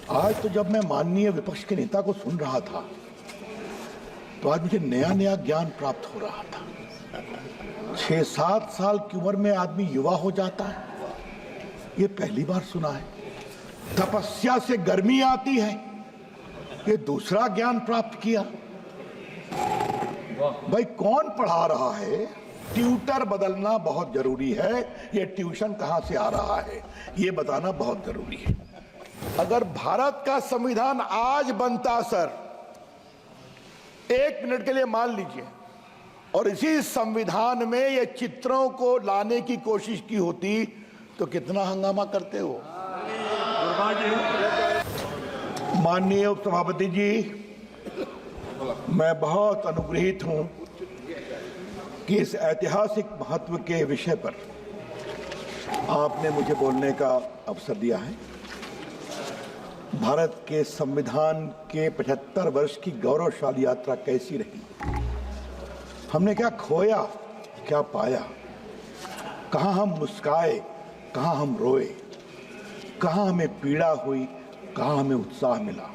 आज तो जब मैं माननीय विपक्ष के नेता को सुन रहा था तो आज मुझे नया नया ज्ञान प्राप्त हो रहा था। 6-7 साल की उम्र में आदमी युवा हो जाता है, ये पहली बार सुना है। तपस्या से गर्मी आती है, ये दूसरा ज्ञान प्राप्त किया। भाई कौन पढ़ा रहा है? ट्यूटर बदलना बहुत जरूरी है। ये ट्यूशन कहां से आ रहा है ये बताना बहुत जरूरी है। अगर भारत का संविधान आज बनता सर, 1 मिनट के लिए मान लीजिए, और इसी संविधान में ये चित्रों को लाने की कोशिश की होती तो कितना हंगामा करते हो। माननीय उपसभापति जी, मैं बहुत अनुग्रहित हूं कि इस ऐतिहासिक महत्व के विषय पर आपने मुझे बोलने का अवसर दिया है। भारत के संविधान के 75 वर्ष की गौरवशाली यात्रा कैसी रही, हमने क्या खोया, क्या पाया, कहां हम मुस्काए, कहां हम रोए, कहां हमें पीड़ा हुई, कहां हमें उत्साह मिला,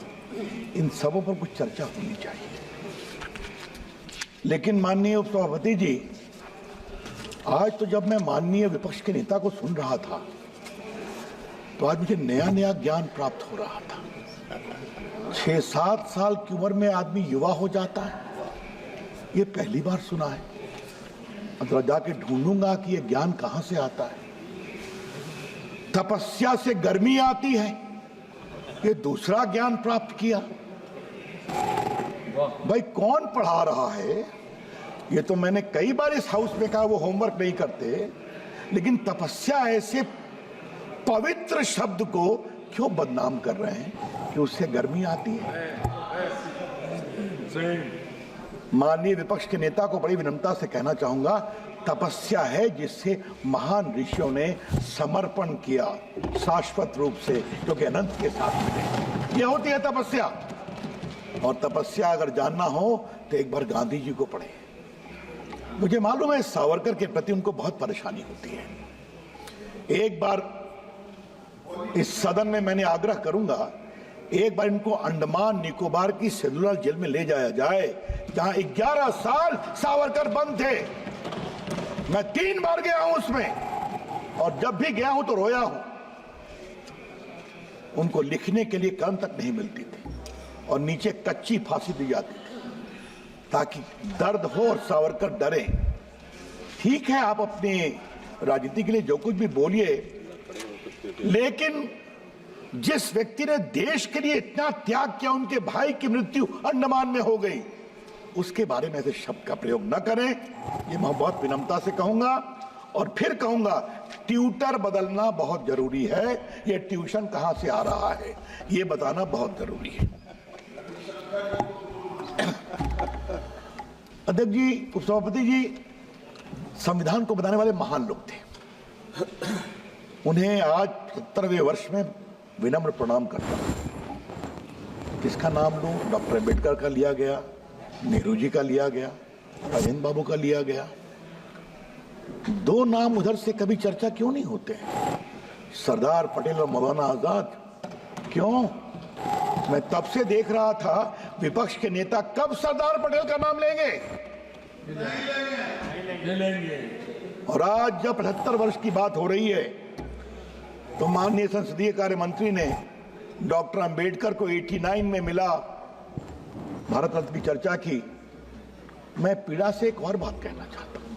इन सबों पर कुछ चर्चा होनी चाहिए। लेकिन माननीय उपसभापति जी, आज तो जब मैं माननीय विपक्ष के नेता को सुन रहा था तो आज मुझे नया नया ज्ञान प्राप्त हो रहा था। 6-7 साल की उम्र में आदमी युवा हो जाता है, ये पहली बार सुना है। अब जाके ढूंढूंगा कि ये ज्ञान कहां से आता है। तपस्या से गर्मी आती है, ये दूसरा ज्ञान प्राप्त किया। भाई कौन पढ़ा रहा है? ये तो मैंने कई बार इस हाउस में कहा वो होमवर्क नहीं करते, लेकिन तपस्या ऐसे पवित्र शब्द को क्यों बदनाम कर रहे हैं कि उससे गर्मी आती है। माननीय विपक्ष के नेता को बड़ी विनम्रता से कहना चाहूंगा, तपस्या है जिससे महान ऋषियों ने समर्पण किया शाश्वत रूप से, जो कि अनंत के साथ मिले। यह होती है तपस्या। और तपस्या अगर जानना हो तो एक बार गांधी जी को पढ़े। मुझे मालूम है सावरकर के प्रति उनको बहुत परेशानी होती है। एक बार इस सदन में मैंने आग्रह करूंगा, एक बार इनको अंडमान निकोबार की सेलुलर जेल में ले जाया जाए, जहां 11 साल सावरकर बंद थे। मैं 3 बार गया हूं उसमें, और जब भी गया हूं तो रोया हूं। उनको लिखने के लिए कलम तक नहीं मिलती थी और नीचे कच्ची फांसी दी जाती थी ताकि दर्द हो और सावरकर डरे। ठीक है, आप अपने राजनीति के लिए जो कुछ भी बोलिए, लेकिन जिस व्यक्ति ने देश के लिए इतना त्याग किया, उनके भाई की मृत्यु अंडमान में हो गई, उसके बारे में ऐसे शब्द का प्रयोग न करें। ये मैं बहुत विनम्रता से कहूंगा। और फिर कहूंगा, ट्यूटर बदलना बहुत जरूरी है। ये ट्यूशन कहां से आ रहा है ये बताना बहुत जरूरी है। अध्यक्ष जी, उपसभापति जी, संविधान को बनाने वाले महान लोग थे। उन्हें आज 70वें वर्ष में विनम्र प्रणाम करता हूं। किसका नाम लूं? डॉक्टर अम्बेडकर का लिया गया, नेहरू जी का लिया गया, राजेंद्र बाबू का लिया गया। 2 नाम उधर से कभी चर्चा क्यों नहीं होते? सरदार पटेल और मौलाना आजाद क्यों? मैं तब से देख रहा था विपक्ष के नेता कब सरदार पटेल का नाम लेंगे। और आज जब 75 वर्ष की बात हो रही है तो माननीय संसदीय कार्य मंत्री ने डॉक्टर अंबेडकर को 89 में मिला भारत रत्न की चर्चा की। मैं पीड़ा से एक और बात कहना चाहता हूं,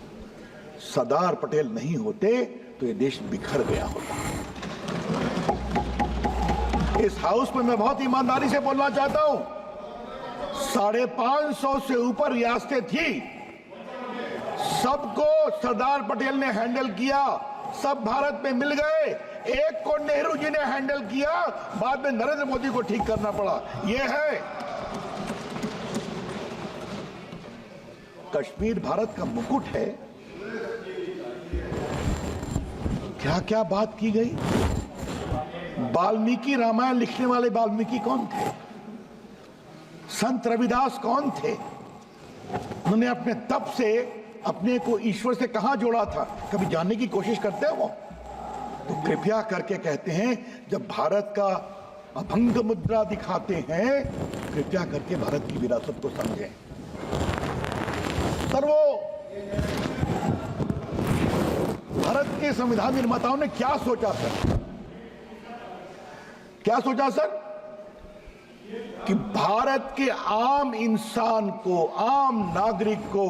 सरदार पटेल नहीं होते तो ये देश बिखर गया होता। इस हाउस में मैं बहुत ईमानदारी से बोलना चाहता हूं, 550 से ऊपर रियासतें थी, सबको सरदार पटेल ने हैंडल किया, सब भारत में मिल गए। एक को नेहरू जी ने हैंडल किया, बाद में नरेंद्र मोदी को ठीक करना पड़ा। यह है कश्मीर, भारत का मुकुट है। क्या क्या बात की गई। वाल्मीकि रामायण लिखने वाले वाल्मीकि कौन थे? संत रविदास कौन थे? उन्होंने अपने तप से अपने को ईश्वर से कहां जोड़ा था, कभी जानने की कोशिश करते हैं वो? तो कृपया करके कहते हैं, जब भारत का अभंग मुद्रा दिखाते हैं, कृपया करके भारत की विरासत को समझें। सर, वो भारत के संविधान निर्माताओं ने क्या सोचा सर? क्या सोचा सर? कि भारत के आम इंसान को, आम नागरिक को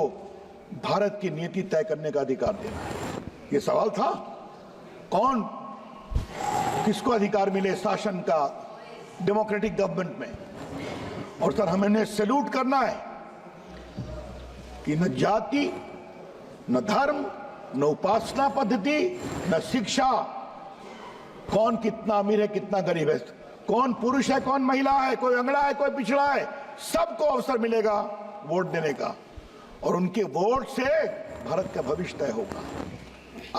भारत की नीति तय करने का अधिकार देना। ये सवाल था। कौन, किसको अधिकार मिले शासन का डेमोक्रेटिक गवर्नमेंट में? और सर, हमें सैल्यूट करना है कि न जाति, न धर्म, न उपासना पद्धति, न शिक्षा, कौन कितना अमीर है, कितना गरीब है, कौन पुरुष है, कौन महिला है, कोई अंगड़ा है, कोई पिछड़ा है, सबको अवसर मिलेगा वोट देने का, और उनके वोट से भारत का भविष्य तय होगा।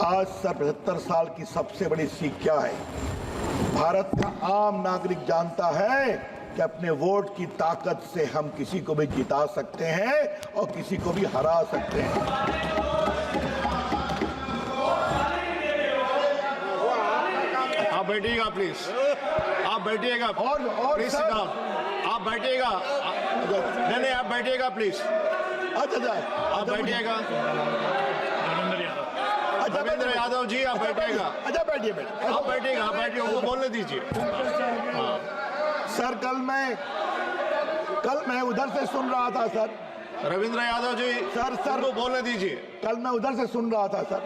आज सर 75 साल की सबसे बड़ी सीख क्या है? भारत का आम नागरिक जानता है कि अपने वोट की ताकत से हम किसी को भी जिता सकते हैं और किसी को भी हरा सकते हैं। आप बैठिएगा प्लीज, आप बैठिएगा और प्लीज सिट डाउन। आप बैठिएगा, नहीं आप बैठिएगा प्लीज। अच्छा, आप बैठिएगा। रविंद्र यादव जी, आप बैठिएगा। अच्छा, बैठिए आप बैठिएगा, आप बैठिए, उनको बोलने दीजिए। सर, कल मैं उधर से सुन रहा था सर। रविंद्र यादव जी, सर उनको बोलने दीजिए। कल मैं उधर से सुन रहा था सर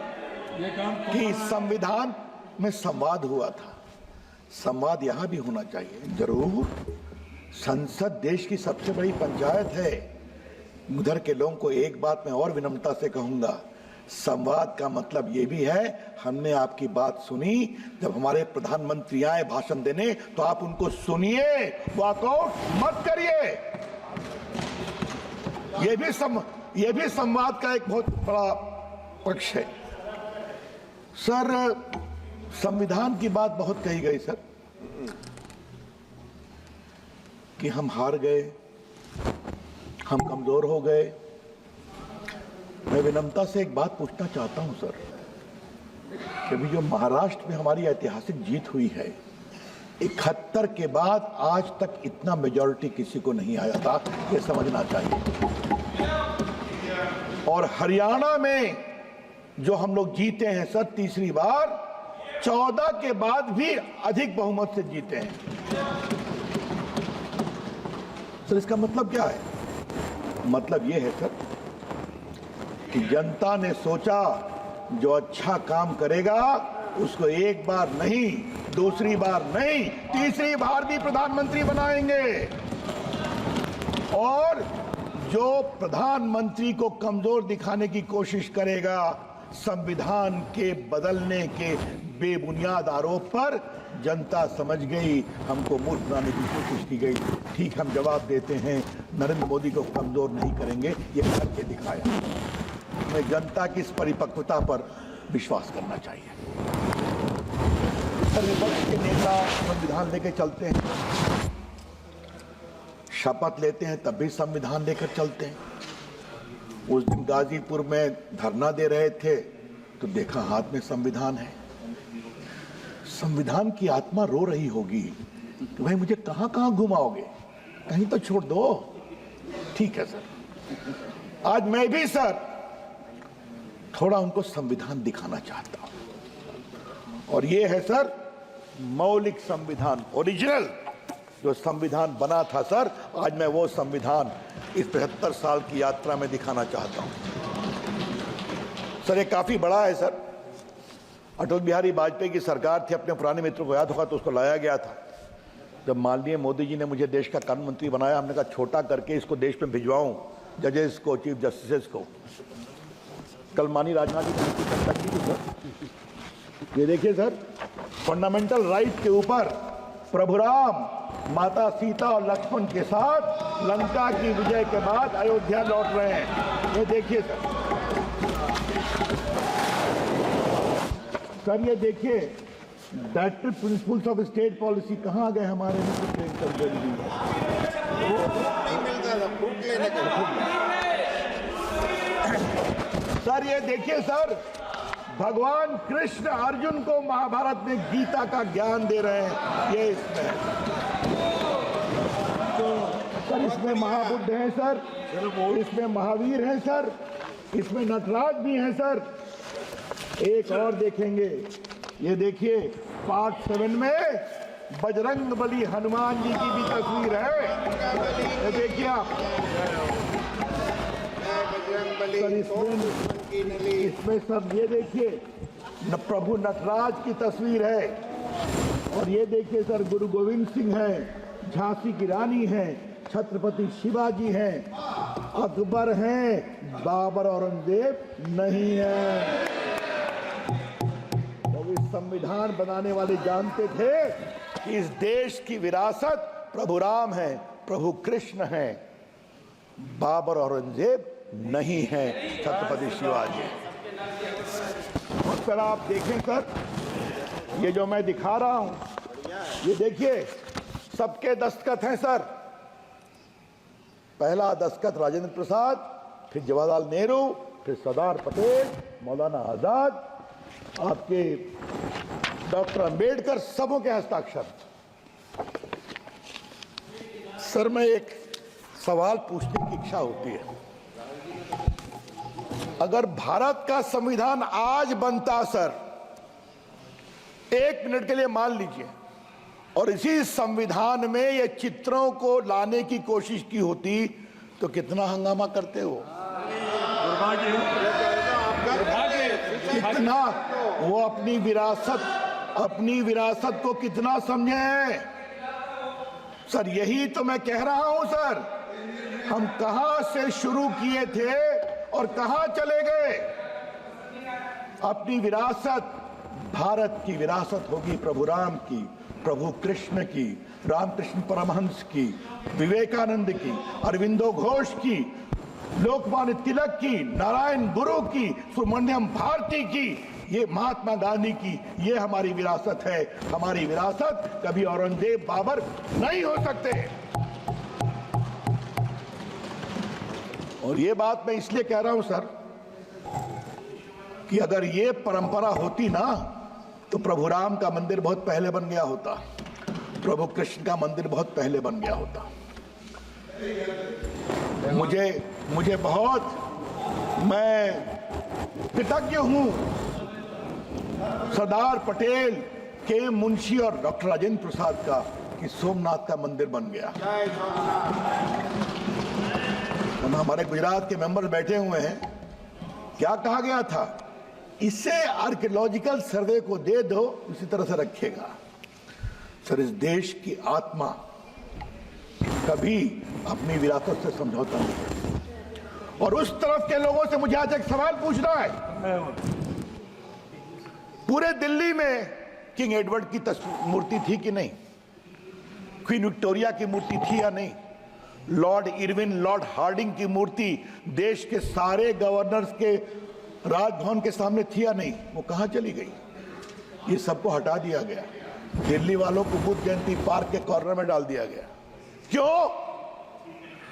कि संविधान में संवाद हुआ था। संवाद यहां भी होना चाहिए, जरूर। संसद देश की सबसे बड़ी पंचायत है। उधर के लोगों को एक बात मैं और विनम्रता से कहूंगा, संवाद का मतलब ये भी है, हमने आपकी बात सुनी। जब हमारे प्रधानमंत्री आए भाषण देने तो आप उनको सुनिए, वॉकआउट मत करिए। ये भी संवाद का एक बहुत बड़ा पक्ष है। सर, संविधान की बात बहुत कही गई सर, कि हम हार गए, हम कमजोर हो गए। मैं विनम्रता से एक बात पूछना चाहता हूं सर, कि अभी जो महाराष्ट्र में हमारी ऐतिहासिक जीत हुई है, 71 के बाद आज तक इतना मेजॉरिटी किसी को नहीं आया था, ये समझना चाहिए। और हरियाणा में जो हम लोग जीते हैं सर तीसरी बार, 14 के बाद भी अधिक बहुमत से जीते हैं। सर, इसका मतलब क्या है? मतलब यह है सर कि जनता ने सोचा जो अच्छा काम करेगा उसको एक बार नहीं, दूसरी बार नहीं, तीसरी बार भी प्रधानमंत्री बनाएंगे। और जो प्रधानमंत्री को कमजोर दिखाने की कोशिश करेगा संविधान के बदलने के बेबुनियाद आरोप पर, जनता समझ गई हमको मूर्ख बनाने की कोशिश की गई। ठीक, हम जवाब देते हैं, नरेंद्र मोदी को कमजोर नहीं करेंगे, ये करके दिखाया। हमें जनता की इस परिपक्वता पर विश्वास करना चाहिए। विपक्ष के नेता संविधान लेकर चलते हैं, शपथ लेते हैं तब भी संविधान लेकर चलते हैं। उस दिन गाजीपुर में धरना दे रहे थे तो देखा हाथ में संविधान है। संविधान की आत्मा रो रही होगी कि भाई मुझे कहां कहां घुमाओगे, कहीं तो छोड़ दो। ठीक है सर, आज मैं भी सर थोड़ा उनको संविधान दिखाना चाहता हूं, और ये है सर मौलिक संविधान, ओरिजिनल जो संविधान बना था सर, आज मैं वो संविधान इस 75 साल की यात्रा में दिखाना चाहता हूं। सर, ये काफी बड़ा है सर। अटल बिहारी वाजपेयी की सरकार थी, अपने पुराने मित्रों को याद होगा तो उसको लाया गया था। जब माननीय मोदी जी ने मुझे देश का कानून मंत्री बनाया, हमने कहा छोटा करके इसको देश में भिजवाऊं जजेस को, चीफ जस्टिस को। कल माननीय राजनाथ जी ने चर्चा की थी सर। ये देखिए सर, फंडामेंटल राइट के ऊपर प्रभु राम माता सीता और लक्ष्मण के साथ लंका की विजय के बाद अयोध्या लौट रहे हैं। ये देखिए सर, ये देखिए directive principles of state policy कहाँ आ गए हमारे सर। ये देखिए सर, भगवान कृष्ण अर्जुन को महाभारत में गीता का ज्ञान दे रहे हैं, ये इसमें इसमें महाबुद्ध हैं सर, इसमें महावीर हैं सर, इसमें नटराज भी हैं सर। एक और देखेंगे, ये देखिए पार्ट 7 में बजरंग बली हनुमान जी की भी तस्वीर है। ये देखिए आप सर, इसमें सब ये देखिए प्रभु नटराज की तस्वीर है। और ये देखिए सर, गुरु गोविंद सिंह है, झांसी की रानी है, छत्रपति शिवाजी हैं, अकबर हैं, बाबर औरंगजेब नहीं है। तो इस संविधान बनाने वाले जानते थे कि इस देश की विरासत प्रभु राम है, प्रभु कृष्ण है, बाबर औरंगजेब नहीं है, छत्रपति शिवाजी। और सर आप देखें सर, ये जो मैं दिखा रहा हूं, ये देखिए सबके दस्तखत हैं सर। पहला दस्तखत राजेंद्र प्रसाद, फिर जवाहरलाल नेहरू, फिर सरदार पटेल, मौलाना आजाद, आपके डॉक्टर अंबेडकर, सबों के हस्ताक्षर। सर मैं एक सवाल पूछने की इच्छा होती है, अगर भारत का संविधान आज बनता सर, 1 मिनट के लिए मान लीजिए, और इसी संविधान में ये चित्रों को लाने की कोशिश की होती, तो कितना हंगामा करते हो, कितना वो अपनी विरासत को कितना समझे सर। यही तो मैं कह रहा हूं सर, हम कहां से शुरू किए थे और कहां चले गए। अपनी विरासत, भारत की विरासत होगी प्रभु राम की, प्रभु कृष्ण की, रामकृष्ण परमहंस की, विवेकानंद की, अरविंदो घोष की, लोकमान्य तिलक की, नारायण गुरु की, सुब्रमण्यम भारती की, ये महात्मा गांधी की, ये हमारी विरासत है। हमारी विरासत कभी औरंगजेब बाबर नहीं हो सकते। और ये बात मैं इसलिए कह रहा हूं सर कि अगर ये परंपरा होती ना, तो प्रभु राम का मंदिर बहुत पहले बन गया होता, प्रभु कृष्ण का मंदिर बहुत पहले बन गया होता। मुझे बहुत, मैं कृतज्ञ हूं सरदार पटेल, के मुंशी और डॉक्टर राजेंद्र प्रसाद का कि सोमनाथ का मंदिर बन गया। और हमारे गुजरात के मेंबर्स बैठे हुए हैं, क्या कहा गया था, इसे आर्कियोलॉजिकल सर्वे को दे दो, उसी तरह से रखेगा। सर इस देश की आत्मा कभी अपनी विरासत से समझौता नहीं करती। और उस तरफ के लोगों से मुझे आज एक सवाल पूछना है, पूरे दिल्ली में किंग एडवर्ड की मूर्ति थी कि नहीं, क्वीन विक्टोरिया की मूर्ति थी या नहीं, लॉर्ड इरविन, लॉर्ड हार्डिंग की मूर्ति देश के सारे गवर्नर्स के राजभवन के सामने थी या नहीं, वो कहां चली गई। ये सबको हटा दिया गया, दिल्ली वालों को बुद्ध जयंती पार्क के कॉर्नर में डाल दिया गया। क्यों?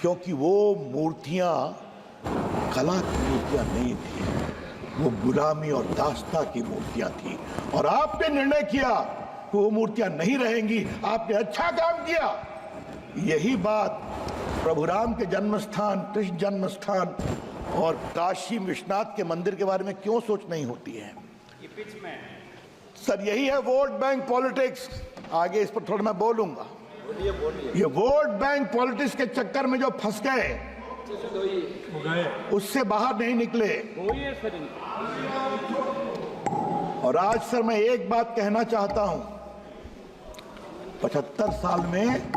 क्योंकि वो मूर्तियां कला की मूर्तियां नहीं थी, वो गुलामी और दास्ता की मूर्तियां थी। और आपने निर्णय किया कि वो मूर्तियां नहीं रहेंगी, आपने अच्छा काम किया। यही बात प्रभु राम के जन्म स्थान, कृष्ण जन्म स्थान और काशी विश्वनाथ के मंदिर के बारे में क्यों सोच नहीं होती है। सर यही है वोट बैंक पॉलिटिक्स। आगे इस पर थोड़ा मैं बोलूंगा। ये वोट बैंक पॉलिटिक्स के चक्कर में जो फंस गए, उससे बाहर नहीं निकले। और आज सर मैं एक बात कहना चाहता हूं, 75 साल में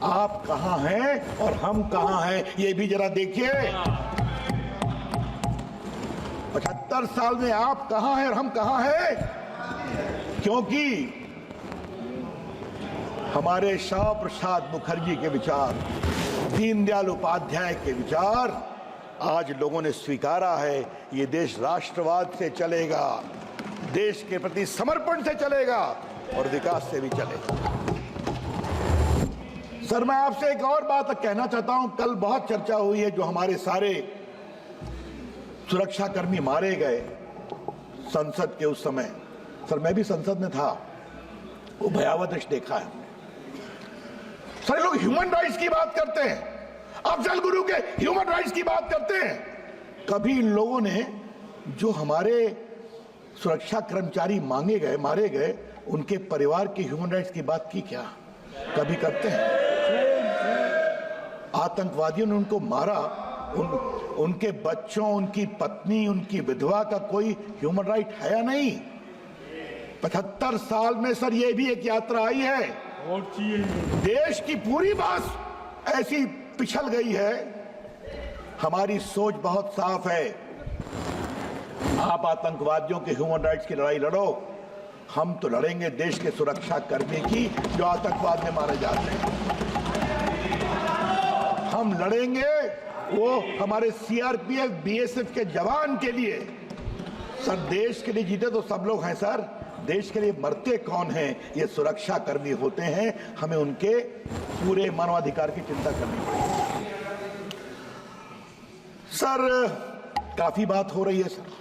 आप कहां हैं और हम कहां हैं, ये भी जरा देखिए। 75 साल में आप कहां हैं और हम कहां हैं, क्योंकि हमारे श्यामा प्रसाद मुखर्जी के विचार, दीनदयाल उपाध्याय के विचार आज लोगों ने स्वीकारा है। ये देश राष्ट्रवाद से चलेगा, देश के प्रति समर्पण से चलेगा और विकास से भी चलेगा। सर मैं आपसे एक और बात कहना चाहता हूं, कल बहुत चर्चा हुई है, जो हमारे सारे सुरक्षाकर्मी मारे गए संसद के उस समय। सर मैं भी संसद में था, वो भयावह दृश्य देखा है। सर लोग ह्यूमन राइट्स की बात करते हैं, अफजल गुरु के ह्यूमन राइट्स की बात करते हैं। कभी इन लोगों ने जो हमारे सुरक्षा कर्मचारी मारे गए उनके परिवार के ह्यूमन राइट्स की बात की क्या? कभी करते हैं? आतंकवादियों ने उनको मारा, उनके बच्चों, उनकी पत्नी, उनकी विधवा का कोई ह्यूमन राइट है या नहीं? 75 साल में सर ये भी एक यात्रा आई है। देश की पूरी बात ऐसी पिछल गई है। हमारी सोच बहुत साफ है। आप आतंकवादियों के ह्यूमन राइट्स की लड़ाई लड़ो, हम तो लड़ेंगे देश के सुरक्षा कर्मी की जो आतंकवाद में मारे जाते हैं। हम लड़ेंगे वो हमारे सीआरपीएफ बीएसएफ के जवान के लिए। सर देश के लिए जीते तो सब लोग हैं सर, देश के लिए मरते कौन हैं? ये सुरक्षा कर्मी होते हैं। हमें उनके पूरे मानवाधिकार की चिंता करनी पड़ेगी। सर काफी बात हो रही है सर।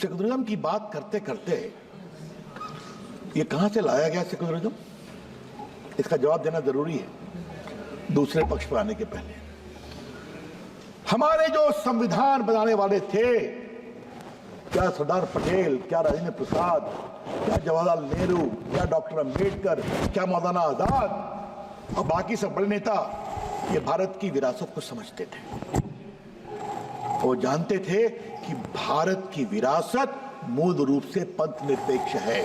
सेकुलरिज्म की बात करते करते ये कहां से लाया गया सेकुलरिज्म, इसका जवाब देना जरूरी है दूसरे पक्ष पर आने के पहले। हमारे जो संविधान बनाने वाले थे, क्या सरदार पटेल, क्या राजेंद्र प्रसाद, क्या जवाहरलाल नेहरू, क्या डॉक्टर अंबेडकर, क्या मौलाना आजाद और बाकी सब बड़े नेता, ये भारत की विरासत को समझते थे। वो जानते थे कि भारत की विरासत मूल रूप से पंथ निरपेक्ष है।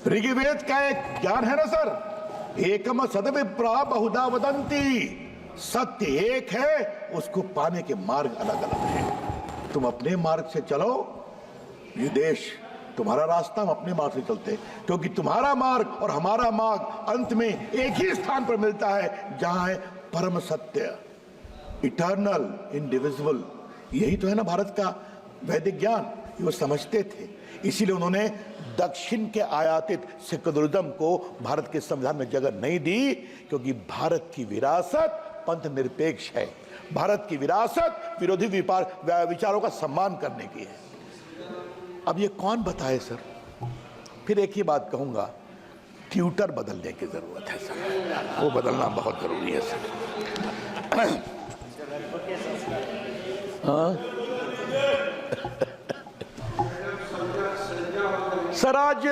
ऋग्वेद का एक ज्ञान है ना सर, एकम सदविप्रा बहुधा वदंती, सत्य एक है, उसको पाने के मार्ग अलग अलग हैं। तुम अपने मार्ग से चलो, ये देश तुम्हारा रास्ता, हम अपने मार्ग से चलते, क्योंकि तुम्हारा मार्ग और हमारा मार्ग अंत में एक ही स्थान पर मिलता है, जहां है परम सत्य, इटर्नल, इंडिविजुअल। यही तो है ना भारत का वैदिक ज्ञान, ये वो समझते थे। इसीलिए उन्होंने दक्षिण के आयातित सेकुलरिज्म को भारत के संविधान में जगह नहीं दी, क्योंकि भारत की विरासत पंथ निरपेक्ष है। भारत की विरासत विरोधी विचारों का सम्मान करने की है। अब ये कौन बताए सर? फिर एक ही बात कहूंगा, ट्यूटर बदलने की जरूरत है सर, वो बदलना बहुत जरूरी है सर। हाँ सर, आज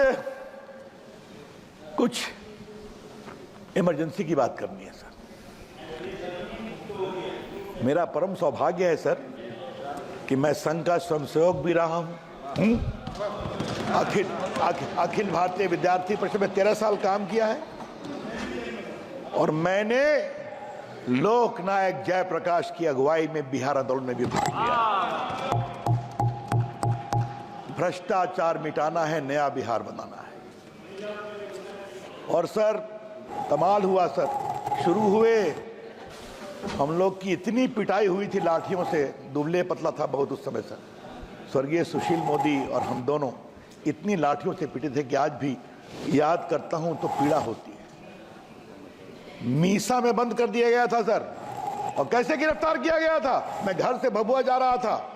कुछ इमरजेंसी की बात करनी है सर। मेरा परम सौभाग्य है सर कि मैं संघ का स्वयंसेवक भी रहा हूं। अखिल भारतीय विद्यार्थी परिषद में 13 साल काम किया है और मैंने लोकनायक जयप्रकाश की अगुवाई में बिहार आंदोलन में भी भाग लिया। भ्रष्टाचार मिटाना है, नया बिहार बनाना है। और सर कमाल हुआ सर, शुरू हुए हम लोग की इतनी पिटाई हुई थी लाठियों से, दुबले पतला था बहुत उस समय सर, स्वर्गीय सुशील मोदी और हम दोनों इतनी लाठियों से पिटे थे कि आज भी याद करता हूं तो पीड़ा होती है। मीसा में बंद कर दिया गया था सर, और कैसे गिरफ्तार किया गया था? मैं घर से भभुआ जा रहा था,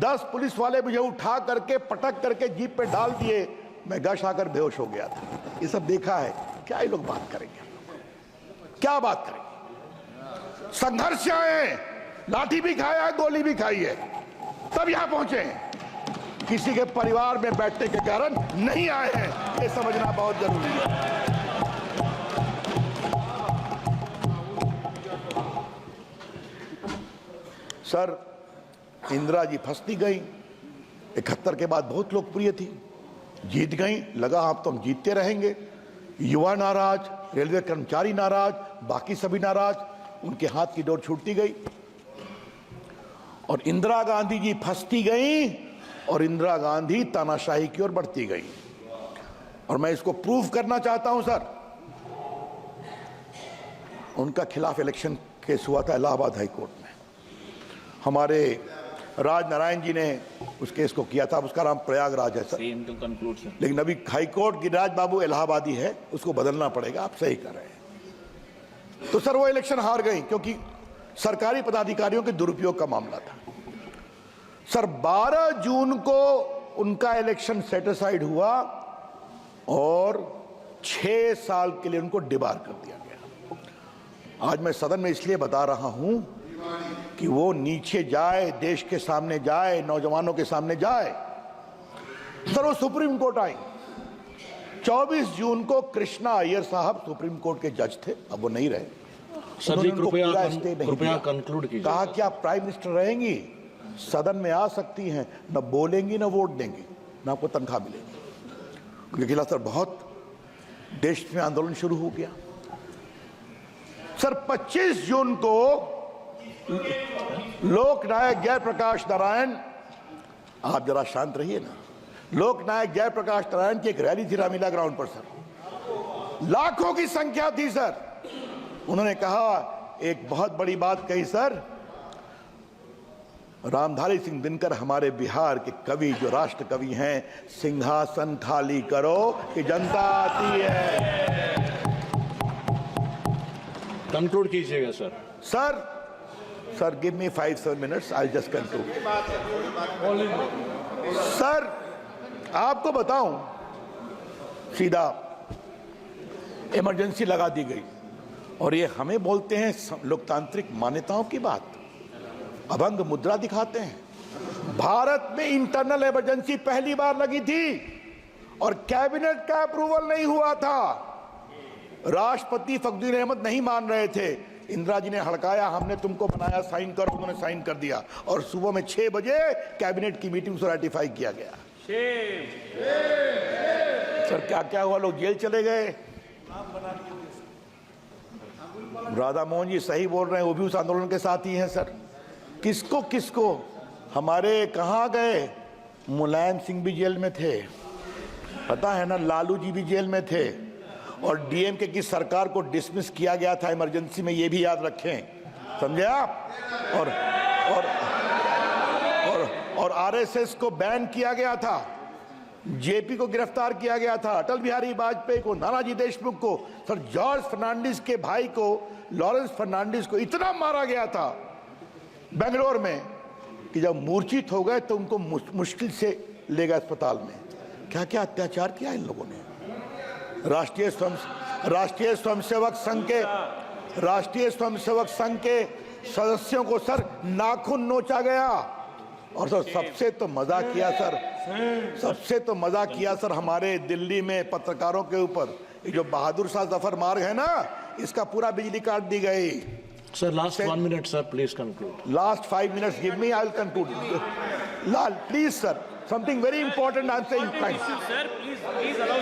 10 पुलिस वाले मुझे उठा करके पटक करके जीप पे डाल दिए, मैं गश आकर बेहोश हो गया था। ये सब देखा है, क्या ये लोग बात करेंगे? क्या बात करेंगे? संघर्ष आए, लाठी भी खाया है, गोली भी खाई है, तब यहां पहुंचे हैं। किसी के परिवार में बैठने के कारण नहीं आए हैं, ये समझना बहुत जरूरी है। सर इंदिरा जी फंसती गई, 71 के बाद बहुत लोकप्रिय थी, जीत गई, लगा आप तो हम जीतते रहेंगे। युवा नाराज, रेलवे कर्मचारी नाराज, बाकी सभी नाराज, उनके हाथ की डोर छूटती गई और इंदिरा गांधी जी फंसती गई और इंदिरा गांधी तानाशाही की ओर बढ़ती गई। और मैं इसको प्रूव करना चाहता हूं सर, उनका खिलाफ इलेक्शन केस हुआ था इलाहाबाद हाई कोर्ट में, हमारे राज नारायण जी ने उस केस को किया था, उसका नाम प्रयागराज है सर, लेकिन अभी हाई कोर्ट गिरिराज बाबू इलाहाबादी है, उसको बदलना पड़ेगा, आप सही कर रहे हैं। तो सर वो इलेक्शन हार गई क्योंकि सरकारी पदाधिकारियों के दुरुपयोग का मामला था। सर 12 जून को उनका इलेक्शन सेटिस्फाइड हुआ और 6 साल के लिए उनको डिबार कर दिया गया। आज मैं सदन में इसलिए बता रहा हूं कि वो नीचे जाए, देश के सामने जाए, नौजवानों के सामने जाए। सर वो सुप्रीम कोर्ट आई, 24 जून को कृष्णा अय्यर साहब सुप्रीम कोर्ट के जज थे, अब वो नहीं रहे। सर जी कृपया कंक्लूड कीजिए। कहा कि आप प्राइम मिनिस्टर रहेंगी, सदन में आ सकती हैं, न बोलेंगी न वोट देंगी, न आपको तनख्वाह मिलेगी। लेकिन सर बहुत देश में आंदोलन शुरू हो गया। सर 25 जून को लोकनायक जयप्रकाश नारायण, आप जरा शांत रहिए ना, लोकनायक जयप्रकाश नारायण की एक रैली थी रामलीला ग्राउंड पर सर, लाखों की संख्या थी सर। उन्होंने कहा, एक बहुत बड़ी बात कही सर, रामधारी सिंह दिनकर हमारे बिहार के कवि, जो राष्ट्र कवि हैं, सिंहासन खाली करो कि जनता आती है। कंक्लूड कीजिएगा sir. Sir give me 5-7 minutes, I just conclude. Sir आपको बताऊं, सीधा इमरजेंसी लगा दी गई, और ये हमें बोलते हैं लोकतांत्रिक मान्यताओं की बात, अभंग मुद्रा दिखाते हैं। भारत में इंटरनल इमरजेंसी पहली बार लगी थी और कैबिनेट का अप्रूवल नहीं हुआ था। राष्ट्रपति फखरुद्दीन अहमद नहीं मान रहे थे, इंदिरा जी ने हड़काया, हमने तुमको बनाया, साइन करो, उन्होंने साइन कर दिया, और सुबह में 6 बजे कैबिनेट की मीटिंग से रेटिफाई किया गया। सर क्या क्या हुआ, लोग जेल चले गए। राधा मोहन जी सही बोल रहे हैं, वो भी उस आंदोलन के साथ ही हैं सर। किसको किसको, हमारे कहाँ गए, मुलायम सिंह भी जेल में थे, पता है ना, लालू जी भी जेल में थे, और डीएमके की सरकार को डिसमिस किया गया था इमरजेंसी में, ये भी याद रखें, समझे आप। और आरएसएस को बैन किया गया था, जेपी को गिरफ्तार किया गया था, अटल बिहारी वाजपेयी को, नानाजी देशमुख को, सर जॉर्ज फर्नांडिस के भाई को, लॉरेंस फर्नांडिस को इतना मारा गया था बेंगलोर में कि जब मूर्छित हो गए तो उनको मुश्किल से ले गए अस्पताल में। क्या क्या अत्याचार किया इन लोगों ने। राष्ट्रीय स्वयंसेवक संघ के सदस्यों को सर नाखून नोचा गया। और सर सबसे तो मजा किया सर हमारे दिल्ली में पत्रकारों के ऊपर, ये जो बहादुर शाह जफर मार्ग है ना, इसका पूरा बिजली काट दी गई। Sir last 1 minute sir, please conclude. Last 5 minutes give me, I will conclude. Lal please sir, something very important I am saying. Please allow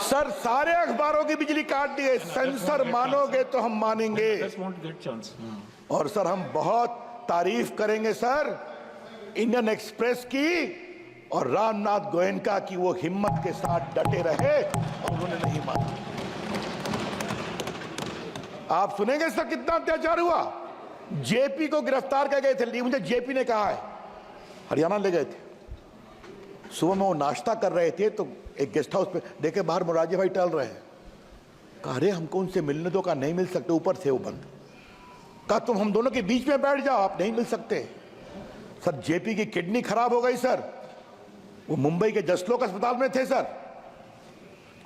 sir, सारे अखबारों की बिजली काट दी गई। सेंसर मानोगे तो हम मानेंगे, और सर हम बहुत तारीफ करेंगे सर इंडियन एक्सप्रेस की और रामनाथ गोयनका की, वो हिम्मत के साथ डटे रहे और उन्होंने नहीं माना। आप सुनेंगे सर कितना अत्याचार हुआ। जेपी को गिरफ्तार कर गए थे, मुझे जेपी ने कहा है, हरियाणा ले गए थे, सुबह में वो नाश्ता कर रहे थे तो एक गेस्ट हाउस पे देखे बाहर मोरारजी भाई टहल रहे हैं। कहा अरे हमको उनसे मिलने दो, कहा नहीं मिल सकते, ऊपर थे वो बंद। कहा तुम हम दोनों के बीच में बैठ जाओ, आप नहीं मिल सकते। सर जेपी की किडनी खराब हो गई सर, वो मुंबई के जसलोक अस्पताल में थे सर,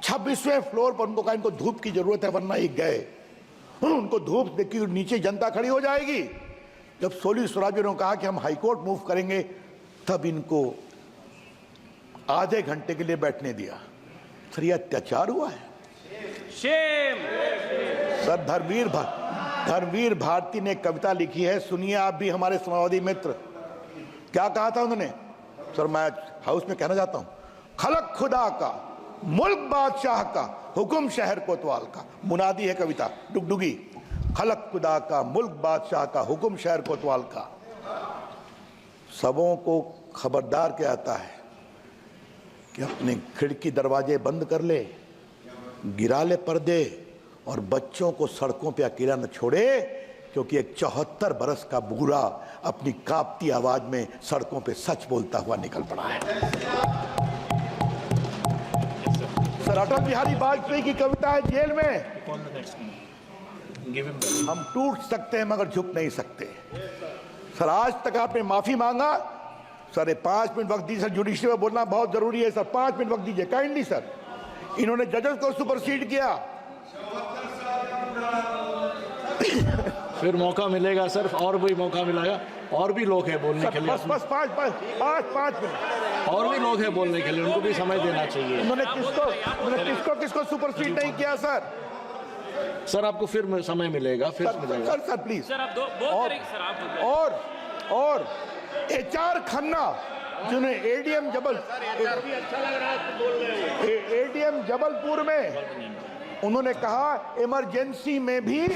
26वें फ्लोर पर। उनको कहा इनको धूप की जरूरत है वरना ये गए। उनको धूप देखी, नीचे जनता खड़ी हो जाएगी। जब सोली स्वराज ने कहा कि हम हाईकोर्ट मूव करेंगे, तब इनको आधे घंटे के लिए बैठने दिया। सर ये अत्याचार हुआ है। सर धर्मवीर भारती ने कविता लिखी है, सुनिए आप भी हमारे समाजवादी मित्र। क्या कहा था उन्होंने, सर मैं हाउस में कहना चाहता हूं, खलक खुदा का, मुल्क बादशाह का, हुक्म शहर कोतवाल का। मुनादी है कविता, डुगडुगी। खलक खुदा का, मुल्क बादशाह का, हुक्म शहर कोतवाल का। सबों को खबरदार क्या आता है कि अपने खिड़की दरवाजे बंद कर ले, गिरा ले पर्दे, और बच्चों को सड़कों पे अकेला न छोड़े, क्योंकि एक 74 बरस का बूढ़ा अपनी कांपती आवाज में सड़कों पे सच बोलता हुआ निकल पड़ा है। सर अटल बिहारी वाजपेयी की कविता है, जेल में, हम टूट सकते हैं मगर झुक नहीं सकते। सर आज तक आपने माफी मांगा, सर 5 मिनट वक्त दीजिए सर, जुडिशरी में बोलना बहुत जरूरी है सर, 5 मिनट वक्त दीजिए काइंडली सर। इन्होंने जजेस को सुपरसीड किया। फिर मौका मिलेगा सर, और भी मौका मिलेगा, और भी लोग हैं बोलने के लिए, बस बस पाँच मिनट। और भी लोग हैं बोलने के लिए, उनको भी समय देना चाहिए। उन्होंने किसको सुपरसीड नहीं किया सर? सर आपको फिर समय मिलेगा, फिर मिलेगा। सर प्लीज सर आप दो तरीके सर आप और HR खन्ना जिन्होंने एडीएम जबलपुर में उन्होंने कहा इमरजेंसी में भी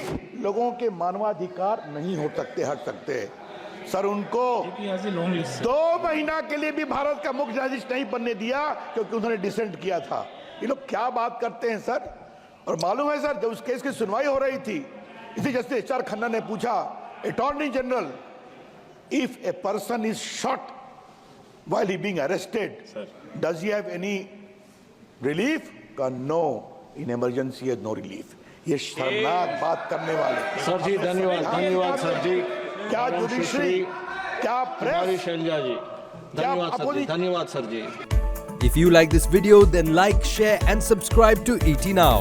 लोगों के मानवाधिकार नहीं हो सकते, हट सकते। सर उनको 2 महीना के लिए भी भारत का मुख्य न्यायाधीश नहीं बनने दिया क्योंकि उन्होंने डिसेंट किया था। ये लोग क्या बात करते हैं सर। और मालूम है सर, जब उस केस की सुनवाई हो रही थी, इसी जैसे HR खन्ना ने पूछा attorney general, if a person is shot while he being arrested, does he have any relief? No, in emergency has no relief. ये शर्मनाक बात करने वाले। सर जी धन्यवाद, धन्यवाद सर जी। क्या जुडिशरी, क्या प्रेस, शैलजा जी, धन्यवाद सर जी, धन्यवाद sir ji. If you like this video, then like, share and subscribe to ET Now.